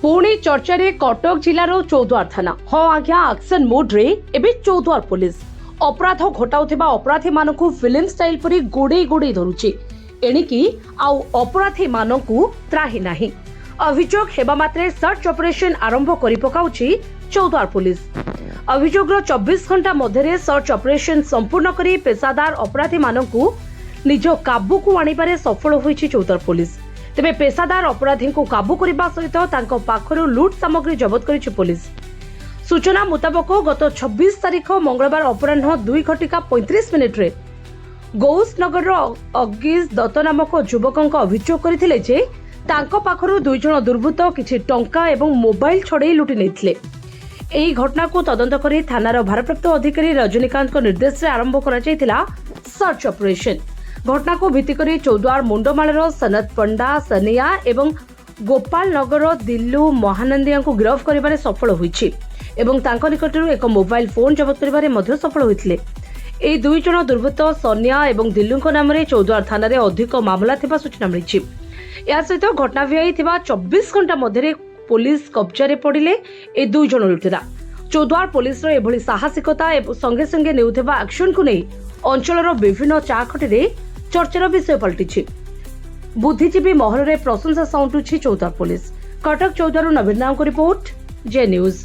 पुणी चर्चा रे कटक जिलार चौद्वार थाना हाँ आज्ञा एक्शन मोड रे एबे चौद्वार पुलिस अपराध घटाउथिबा अपराधी मानकु फिल्म स्टाइल परी गोडे गोडे धरुछि एणिकी आउ अपराधी मानकु त्राही नाही। अभियोग हेबा मात्रे सर्च ऑपरेशन आरंभ करि पकाउछि चौद्वार पुलिस। अभियोगर 24 घंटा मध्यरे सर्च ऑपरेशन संपूर्ण करी पेशादार अपराधी मानकु निज काबू को आनिबारे सफल होइछि चौद्वार पुलिस। तेबे पेशादार अपराधी को काबू करने सहित तांको पाखरु लुट सामग्री जबत करिछि पुलिस। सूचना मुताबक गत 26 तारिख मंगलवार अपराह्न 2:35 रे गौस नगर अगीज दत्त नामक युवक अभियोग करथिले जे तांको पाखरु दुई जण दुर्बृत्त किछि टंका एवं मोबाइल छड़े लुटि नेथिले। एही घटना को तदंत करी थानार भारप्राप्त अधिकारी रजनीकांत निर्देश रे आरंभ करा जायतिला सर्च ऑपरेशन। घटना को भित्ति करी चौद्वार मुंडमालर सनत पंडा सनिया एवं गोपाल नगर दिल्लू महानंदिया को गिरफ्त करिबारे सफल होईछि एवं तांको निकटरू एक मोबाइल फोन जबत करिबारे मध्य सफल होइथिले। एही दुई जण दुर्बृत्त सनिया एवं दिल्लूको नाम रे चौद्वार थाना रे अधिक मामला थिबा सूचना मिलिछि। या सहित घटना भियाई थिबा 24 घंटा मध्यरे पुलिस कब्जा रे पड़िले ए दुई जण लुटेरा। चौद्वार पुलिस रो एभली साहसिकता एवं संगे संगे नेउथिबा एक्शन को नै अंचलर विभिन्न चाखटी रे चर्चार विषय पलटिछि। बुद्धिजीवी महल रे प्रशंसा साउंटुछि चौद्वार पुलिस। कटक चौद्वार नवीन नाम को रिपोर्ट जे न्यूज।